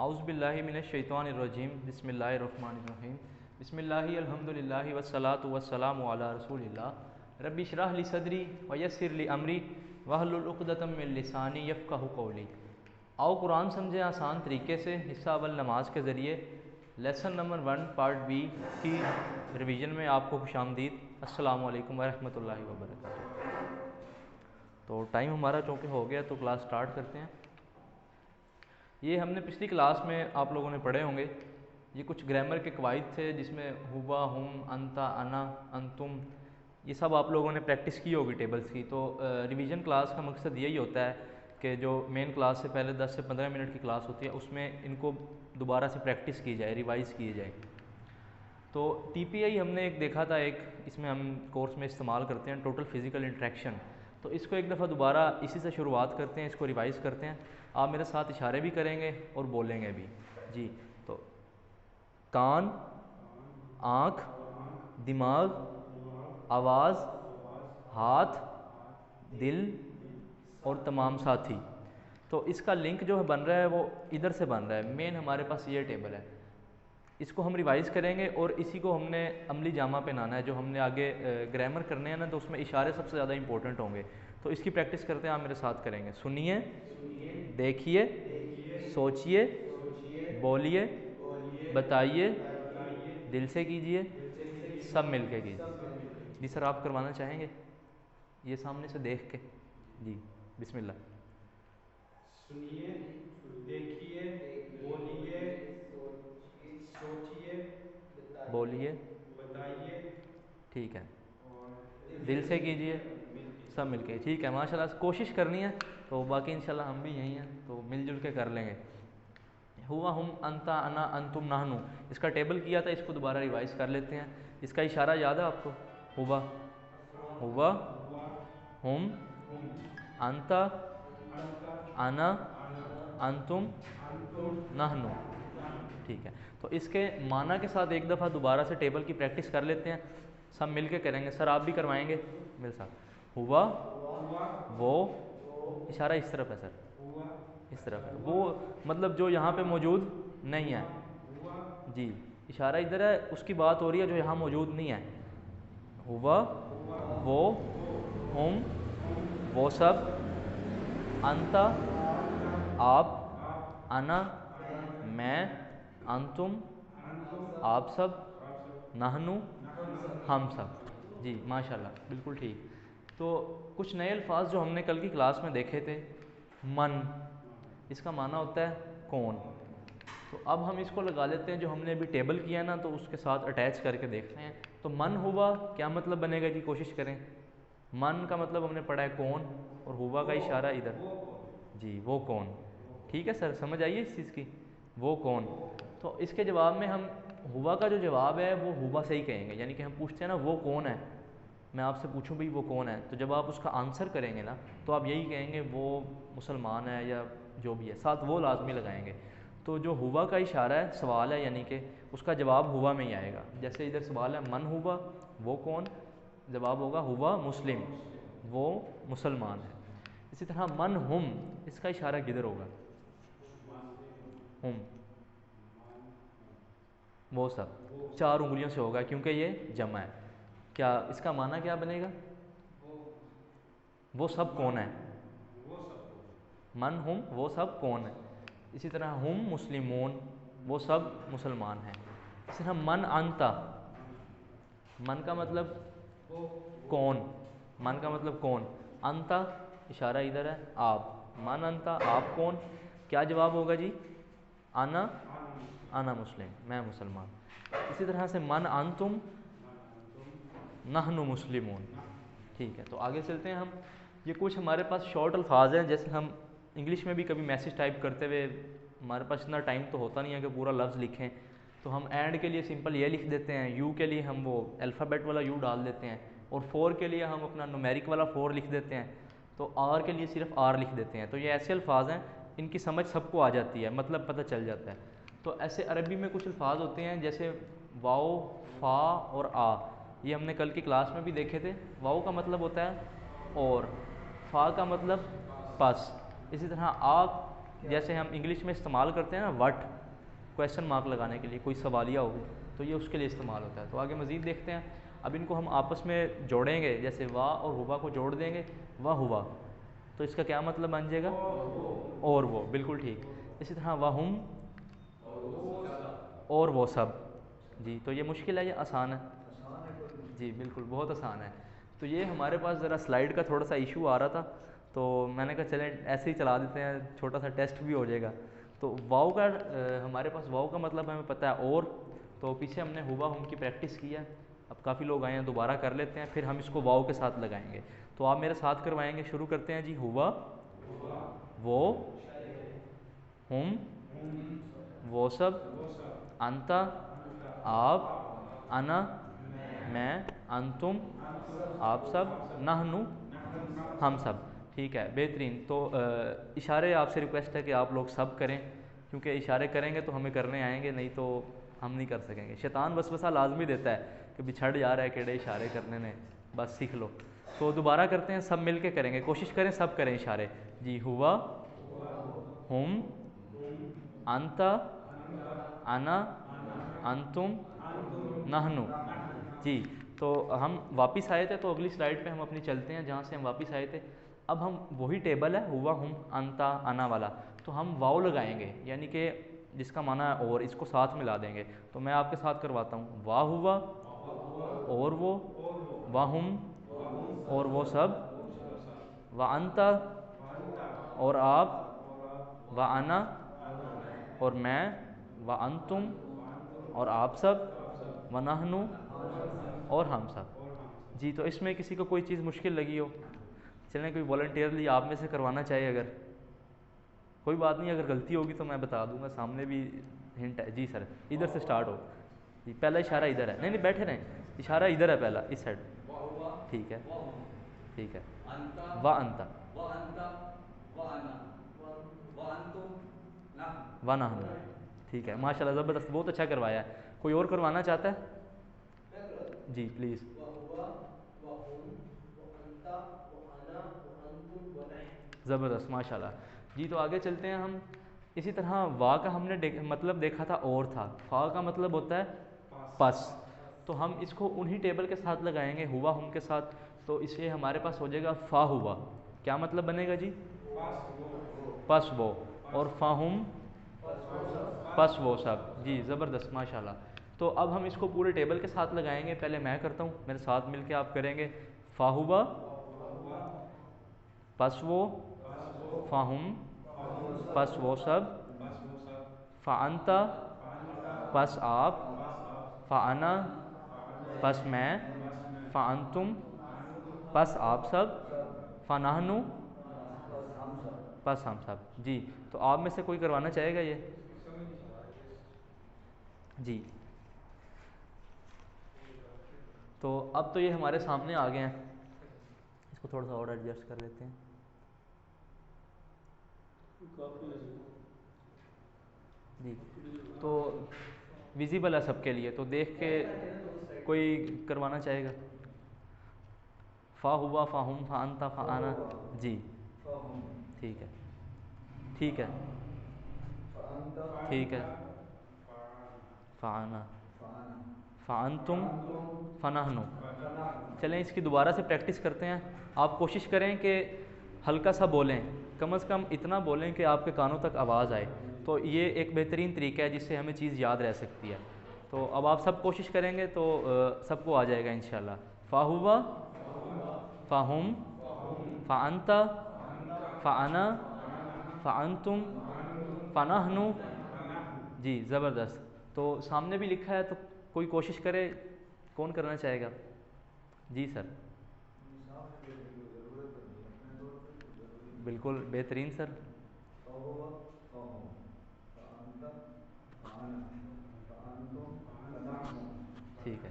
اعوذ باللہ من الشیطان الرجیم بسم اللہ الرحمن الرحیم بسم اللہ الحمدللہ والصلاة والسلام علی رسول اللہ رب اشرح لی صدری ویسر لی امری واحلل عقدۃ من لسانی یفقہوا قولی۔ آؤ قرآن سمجھیں آسان طریقے سے حصہ اول نماز کے ذریعے لیسن نمبر 1 پارٹ بی کی ریویژن میں آپ کو خوش آمدید۔ السلام علیکم ورحمۃ اللہ وبرکاتہ۔ تو ٹائم ہمارا چونکہ ہو گیا تو کلاس سٹارٹ کرتے ہیں۔ یہ ہم نے پچھلی کلاس میں آپ لوگوں نے پڑھے ہوں گے، یہ کچھ گرامر کے قواعد تھے جس میں ہوا، ہم، انتا، انا، انتم، یہ سب آپ لوگوں نے پریکٹس کی ہوگی ٹیبلز کی۔ تو ریویژن کلاس کا مقصد یہی ہوتا ہے کہ جو مین کلاس سے پہلے 10 سے 15 منٹ کی کلاس ہوتی ہے اس میں ان کو دوبارہ سے پریکٹس کی جائے، ریوائز کی جائے۔ تو ٹی پی آئی ہم نے ایک دیکھا تھا، ایک اس میں ہم کورس میں استعمال کرتے ہیں ٹوٹل فزیکل انٹریکشن۔ تو اس کو ایک دفعہ دوبارہ اسی سے شروعات کرتے ہیں، اس کو ریوائز کرتے ہیں۔ آپ میرے ساتھ اشارے بھی کریں گے اور بولیں گے بھی جی۔ تو کان، آنکھ، دماغ، آواز، ہاتھ، دل اور تمام ساتھی۔ تو اس کا لنک جو بن رہا ہے وہ ادھر سے بن رہا ہے، مین ہمارے پاس یہ ٹیبل ہے۔ اس کو ہم ریوائز کریں گے اور اسی کو ہم نے عملی جامہ پہنانا ہے۔ جو ہم نے آگے گرامر کرنے ہیں نا، تو اس میں اشارے سب سے زیادہ امپورٹنٹ ہوں گے۔ تو اس کی پریکٹس کرتے ہیں، آپ میرے ساتھ کریں گے۔ سنیے، دیکھیے، سوچیے، بولیے، بتائیے، دل سے کیجیے، سب مل کے کیجیے۔ جی سر، آپ کروانا چاہیں گے یہ سامنے سے دیکھ کے؟ جی بسم اللہ۔ سنیے، دیکھیے، بولیے، سوچیے، بولیے، بتائیے، ٹھیک ہے، اور دل سے کیجیے، مل کے سب مل کے، ٹھیک ہے ماشاء اللہ۔ کوشش کرنی ہے تو باقی انشاءاللہ ہم بھی یہیں ہیں تو مل جل کے کر لیں گے۔ ہوا، ہم، انتا، انا، انتم، نحنو، اس کا ٹیبل کیا تھا، اس کو دوبارہ ریوائز کر لیتے ہیں۔ اس کا اشارہ یاد ہے آپ کو؟ ہوا، ہوا، ہم، انتا، انا، انتم، نحنو، ٹھیک ہے۔ تو اس کے معنی کے ساتھ ایک دفعہ دوبارہ سے ٹیبل کی پریکٹس کر لیتے ہیں، سب مل کے کریں گے۔ سر آپ بھی کروائیں گے میرے ساتھ؟ ہوا، وہ، اشارہ اس طرف ہے سر، اس طرف ہے وہ، مطلب جو یہاں پہ موجود نہیں ہے جی، اشارہ ادھر ہے، اس کی بات ہو رہی ہے جو یہاں موجود نہیں ہے۔ ہوا، وہ، ہم، وہ سب، انتا، آپ، انا، میں، انتم، آپ سب، نحنو، ہم سب۔ جی ماشاءاللہ، بالکل ٹھیک۔ تو کچھ نئے الفاظ جو ہم نے کل کی کلاس میں دیکھے تھے، من، اس کا معنی ہوتا ہے کون۔ تو اب ہم اس کو لگا لیتے ہیں، جو ہم نے ابھی ٹیبل کیا نا تو اس کے ساتھ اٹیچ کر کے دیکھتے ہیں۔ تو من ہوا کیا مطلب بنے گا جی؟ کوشش کریں۔ من کا مطلب ہم نے پڑھا ہے کون، اور ہوا کا اشارہ ادھر جی، وہ کون۔ ٹھیک ہے سر، سمجھ آئیے اس چیز کی، وہ کون۔ تو اس کے جواب میں ہم ہوا کا جو جواب ہے وہ ہوا سے ہی کہیں گے، یعنی کہ ہم پوچھتے ہیں نا وہ کون ہے، میں آپ سے پوچھوں بھائی وہ کون ہے، تو جب آپ اس کا آنسر کریں گے نا تو آپ یہی کہیں گے وہ مسلمان ہے یا جو بھی ہے، ساتھ وہ لازمی لگائیں گے۔ تو جو ہوا کا اشارہ ہے، سوال ہے، یعنی کہ اس کا جواب ہوا میں ہی آئے گا۔ جیسے ادھر سوال ہے من ہوا، وہ کون، جواب ہوگا ہوا مسلم، وہ مسلمان ہے۔ اسی طرح من ہم، اس کا اشارہ کدھر ہوگا؟ ہم، وہ سب، 4 انگلیوں سے ہوگا کیونکہ یہ جمع ہے۔ کیا اس کا معنی کیا بنے گا؟ وہ سب کون ہے؟ من ہم، وہ سب کون ہے۔ اسی طرح ہم مسلمون، وہ سب مسلمان ہیں۔ اسی طرح من انتا، من کا مطلب کون، من کا مطلب کون، انتا اشارہ ادھر ہے، آپ، من انتا، آپ کون، کیا جواب ہوگا جی؟ انا، انا مسلم، میں مسلمان۔ اسی طرح سے من انتم، نحن مسلمون، ٹھیک ہے۔ تو آگے چلتے ہیں ہم۔ یہ کچھ ہمارے پاس شارٹ الفاظ ہیں، جیسے ہم انگلش میں بھی کبھی میسج ٹائپ کرتے ہوئے ہمارے پاس اتنا ٹائم تو ہوتا نہیں ہے کہ پورا لفظ لکھیں، تو ہم اینڈ کے لیے سمپل یہ لکھ دیتے ہیں، یو کے لیے ہم وہ الفابیٹ والا یو ڈال دیتے ہیں، اور فور کے لیے ہم اپنا نومیرک والا فور لکھ دیتے ہیں، تو آر کے لیے صرف آر لکھ دیتے ہیں۔ تو یہ ایسے الفاظ ہیں، ان کی سمجھ سب کو آ جاتی ہے، مطلب پتہ چل جاتا ہے۔ تو ایسے عربی میں کچھ الفاظ ہوتے ہیں جیسے واؤ، فا اور آ، یہ ہم نے کل کی کلاس میں بھی دیکھے تھے۔ واؤ کا مطلب ہوتا ہے اور، فا کا مطلب پس، اسی طرح جیسے ہم انگلش میں استعمال کرتے ہیں نا وٹ، کویشچن مارک لگانے کے لیے، کوئی سوالیہ ہو تو یہ اس کے لیے استعمال ہوتا ہے. تو آگے مزید دیکھتے ہیں. اب ان کو ہم آپس میں جوڑیں گے، جیسے وا اور ہوا کو جوڑ دیں گے، وا ہوا، تو اس کا کیا مطلب بن جائے گا؟ اور وہ، بالکل ٹھیک. اسی طرح وہم اور وہ سب. جی تو یہ مشکل ہے یا آسان ہے؟ جی بالکل بہت آسان ہے. تو یہ ہمارے پاس ذرا سلائیڈ کا تھوڑا سا ایشو آ رہا تھا، تو میں نے کہا چلیں ایسے ہی چلا دیتے ہیں، چھوٹا سا ٹیسٹ بھی ہو جائے گا. تو واؤ کا ہمارے پاس واؤ کا مطلب ہمیں پتہ ہے اور، تو پیچھے ہم نے ہوا ہم کی پریکٹس کی ہے. اب کافی لوگ آئے ہیں، دوبارہ کر لیتے ہیں، پھر ہم اس کو واؤ کے ساتھ لگائیں گے. تو آپ میرے ساتھ کروائیں گے. شروع کرتے ہیں جی. ہوا، وہ، ہم، وہ سب، انتا، آپ، انا، میں، انتم، آپ سب، نحنو، ہم سب. ٹھیک ہے بہترین. تو اشارے آپ سے ریکویسٹ ہے کہ آپ لوگ سب کریں، کیونکہ اشارے کریں گے تو ہمیں کرنے آئیں گے، نہیں تو ہم نہیں کر سکیں گے. شیطان وسوسہ لازمی دیتا ہے کہ بچھڑ جا رہا ہے کیڑے اشارے کرنے نے، بس سیکھ لو. تو دوبارہ کرتے ہیں، سب مل کے کریں گے، کوشش کریں سب کریں اشارے. جی. ہوا، ہم، انتا، انا، انتم، نحنو. جی تو ہم واپس آئے تھے، تو اگلی سلائیڈ پہ ہم اپنی چلتے ہیں جہاں سے ہم واپس آئے تھے. اب ہم وہی ٹیبل ہے ہوا، ہم، انتا، انا والا، تو ہم واؤ لگائیں گے، یعنی کہ جس کا معنی ہے اور، اس کو ساتھ ملا دیں گے. تو میں آپ کے ساتھ کرواتا ہوں. وا ہوا اور وہ، واہم اور وہ سب، وانتا اور آپ، وانا اور میں، وانتم اور آپ سب، ونحنو اور ہم سب. جی تو اس میں کسی کو کوئی چیز مشکل لگی ہو، چلیں کوئی والنٹیئرلی آپ میں سے کروانا چاہیے. اگر کوئی بات نہیں، اگر غلطی ہوگی تو میں بتا دوں گا، سامنے بھی ہنٹ ہے. جی سر ادھر سے سٹارٹ ہو. جی پہلا اشارہ ادھر ہے، نہیں نہیں بیٹھے رہیں، اشارہ ادھر ہے پہلا، اس سائڈ. ٹھیک ہے ٹھیک ہے. وا انتا، ونحن. ٹھیک ہے ماشاء اللہ زبردست، بہت اچھا کروایا ہے. کوئی اور کروانا چاہتا ہے؟ جی پلیز. زبردست ماشاء اللہ. جی تو آگے چلتے ہیں ہم. اسی طرح وا کا ہم نے مطلب دیکھا تھا اور تھا، فا کا مطلب ہوتا ہے پس. تو ہم اس کو انہی ٹیبل کے ساتھ لگائیں گے، ہوا ہم کے ساتھ. تو اس سے ہمارے پاس ہو جائے گا فا ہوا. کیا مطلب بنے گا جی؟ پس وہ. اور فاہم، پس وہ سب. جی زبردست ماشاء اللہ. تو اب ہم اس کو پورے ٹیبل کے ساتھ لگائیں گے. پہلے میں کرتا ہوں، میرے ساتھ مل کے آپ کریں گے. فا ہوا، پس وہ، فاہم، پس وہ سب، فانتا، پس آپ، فانا، پس میں، فانتم، پس آپ سب، فنحنو، پس ہم سب. جی تو آپ میں سے کوئی کروانا چاہے گا یہ؟ جی تو اب تو یہ ہمارے سامنے آ گئے ہیں، اس کو تھوڑا سا اور ایڈجسٹ کر لیتے ہیں. جی تو ویزیبل ہے سب کے لیے، تو دیکھ کے کوئی کروانا چاہے گا؟ فا ہوا، فاہم، فانتا، فانا. جی ٹھیک ہے ٹھیک ہے ٹھیک ہے. فانا، فانتم، فنحنو. چلیں اس کی دوبارہ سے پریکٹس کرتے ہیں. آپ کوشش کریں کہ ہلکا سا بولیں، کم از کم اتنا بولیں کہ آپ کے کانوں تک آواز آئے. تو یہ ایک بہترین طریقہ ہے جس سے ہمیں چیز یاد رہ سکتی ہے. تو اب آپ سب کوشش کریں گے تو سب کو آ جائے گا انشاءاللہ. فا ہوا، فاہم، فانتا، فانا، فانتم، فنحنو. جی زبردست. تو سامنے بھی لکھا ہے، تو کوئی کوشش کرے، کون کرنا چاہے گا؟ جی سر بالکل بہترین سر. ٹھیک ہے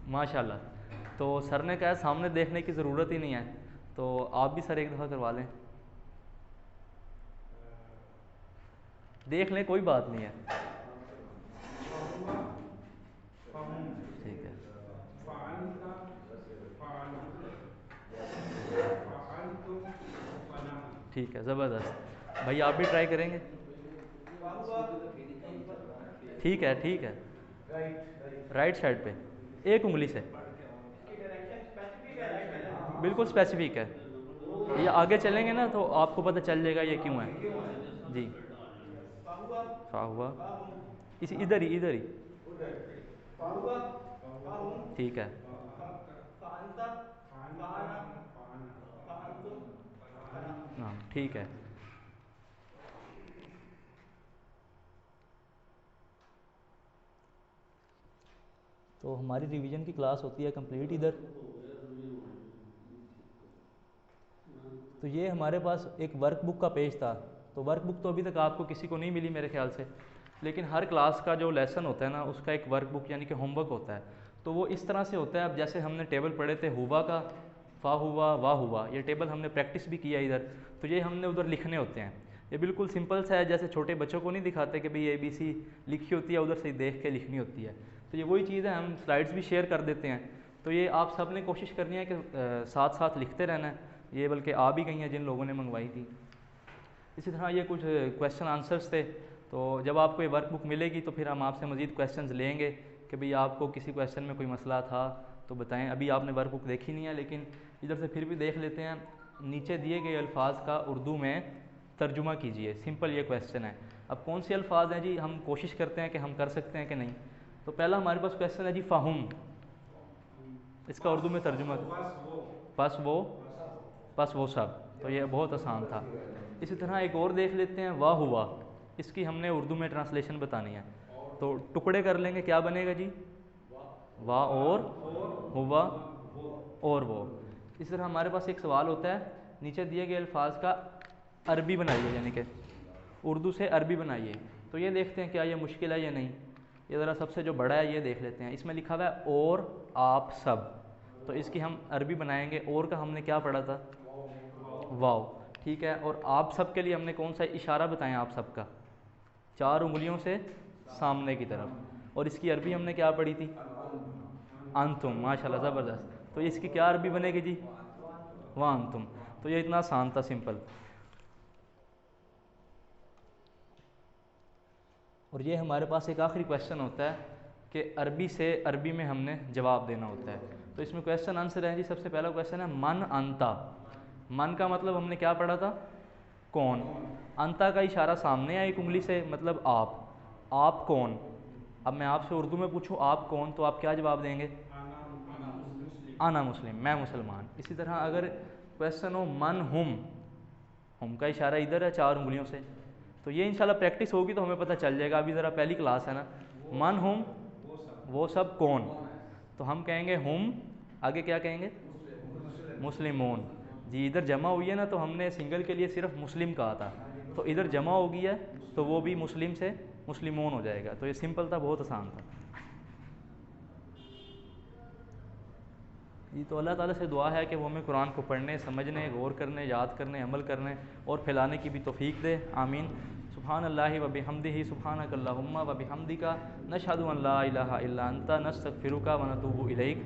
ماشاء اللہ. تو سر نے کہا سامنے دیکھنے کی ضرورت ہی نہیں ہے، تو آپ بھی سر ایک دفعہ کروا لیں، دیکھ لیں کوئی بات نہیں ہے. ٹھیک ہے ٹھیک ہے زبردست. بھائی آپ بھی ٹرائی کریں گے؟ ٹھیک ہے ٹھیک ہے، رائٹ سائڈ پہ ایک انگلی سے، بالکل اسپیسیفک ہے، یہ آگے چلیں گے نا تو آپ کو پتہ چل جائے گا یہ کیوں ہے. جی فا ہوا، اسی ادھر ہی ادھر ہی، ٹھیک ہے. ہاں ٹھیک ہے. تو ہماری ریویژن کی کلاس ہوتی ہے کمپلیٹ ادھر. تو یہ ہمارے پاس ایک ورک بک کا پیج تھا، تو ورک بک تو ابھی تک آپ کو کسی کو نہیں ملی میرے خیال سے، لیکن ہر کلاس کا جو لیسن ہوتا ہے نا اس کا ایک ورک بک یعنی کہ ہوم ورک ہوتا ہے. تو وہ اس طرح سے ہوتا ہے، اب جیسے ہم نے ٹیبل پڑھے تھے ہوا کا، فا ہوا وا ہوا، یہ ٹیبل ہم نے پریکٹس بھی کیا ادھر، تو یہ ہم نے ادھر لکھنے ہوتے ہیں. یہ بالکل سمپل سا ہے، جیسے چھوٹے بچوں کو نہیں دکھاتے کہ بھئی اے بی سی لکھی ہوتی ہے ادھر سے دیکھ کے لکھنی ہوتی ہے. تو یہ وہی چیز ہے، ہم سلائڈس بھی شیئر کر دیتے ہیں. تو یہ آپ سب نے کوشش کرنی ہے کہ ساتھ ساتھ لکھتے رہنا ہے. یہ بلکہ آ بھی گئی ہیں جن لوگوں نے منگوائی تھی. اسی طرح یہ کچھ کویشچن آنسرس تھے، تو جب آپ کو یہ ورک بک ملے گی تو پھر ہم آپ سے مزید کویشچنز لیں گے کہ بھئی آپ کو کسی کویشچن میں کوئی مسئلہ تھا تو بتائیں. ابھی آپ نے ورک بک دیکھی نہیں ہے لیکن ادھر سے پھر بھی دیکھ لیتے ہیں. نیچے دیے گئے الفاظ کا اردو میں ترجمہ کیجئے، سمپل یہ کویشچن ہے. اب کون سے الفاظ ہیں جی، ہم کوشش کرتے ہیں کہ ہم کر سکتے ہیں کہ نہیں. تو پہلا ہمارے پاس کویشچن ہے جی فہم، اس کا اردو میں ترجمہ پس وہ سب، تو یہ بہت آسان تھا. اسی طرح ایک اور دیکھ لیتے ہیں واہ ہوا، اس کی ہم نے اردو میں ٹرانسلیشن بتانی ہے. تو ٹکڑے کر لیں گے، کیا بنے گا جی؟ واہ اور ہوا اور وہ. اسی طرح ہمارے پاس ایک سوال ہوتا ہے، نیچے دیے گئے الفاظ کا عربی بنائیے، یعنی کہ اردو سے عربی بنائیے. تو یہ دیکھتے ہیں کیا یہ مشکل ہے یا نہیں. یہ ذرا سب سے جو بڑا ہے یہ دیکھ لیتے ہیں. اس میں لکھا ہوا ہے اور آپ سب، تو اس کی ہم عربی بنائیں گے. اور کا ہم نے کیا پڑھا تھا؟ واو، ٹھیک ہے. اور آپ سب کے لیے ہم نے کون سا اشارہ بتایا آپ سب کا؟ 4 انگلیوں سے سامنے کی طرف. اور اس کی عربی ہم نے کیا پڑھی تھی؟ انتم، ماشاءاللہ زبردست. تو اس کی کیا عربی بنے گی جی؟ وانتم. تو یہ اتنا آسان تھا، سمپل. اور یہ ہمارے پاس ایک آخری کویشچن ہوتا ہے کہ عربی سے عربی میں ہم نے جواب دینا ہوتا ہے. تو اس میں کویشچن آنسر ہے جی. سب سے پہلا کویشچن ہے من انتا. من کا مطلب ہم نے کیا پڑھا تھا؟ کون. انتا کا اشارہ سامنے ہے ایک انگلی سے، مطلب آپ. آپ کون. اب میں آپ سے اردو میں پوچھوں آپ کون، تو آپ کیا جواب دیں گے؟ انا مسلم، میں مسلمان. اسی طرح اگر کویشچن ہو من ہم، ہم کا اشارہ ادھر ہے 4 انگلیوں سے. تو یہ انشاءاللہ پریکٹس ہوگی تو ہمیں پتہ چل جائے گا. ابھی ذرا پہلی کلاس ہے نا. من ہم، وہ سب کون. تو ہم کہیں گے ہم، آگے کیا کہیں گے؟ مسلمون. جی ادھر جمع ہوئی ہے نا، تو ہم نے سنگل کے لیے صرف مسلم کہا تھا، تو ادھر جمع ہو گئی ہے تو وہ بھی مسلم سے مسلمون ہو جائے گا. تو یہ سمپل تھا، بہت آسان تھا. جی تو اللہ تعالیٰ سے دعا ہے کہ وہ ہمیں قرآن کو پڑھنے، سمجھنے، غور کرنے، یاد کرنے، عمل کرنے اور پھیلانے کی بھی توفیق دے. آمین. سبحان اللہ و بحمدہ، سبحانک اللہم و بحمدک، نشہد ان لا الہ الا انت، نستغفرک و نتوب الیک.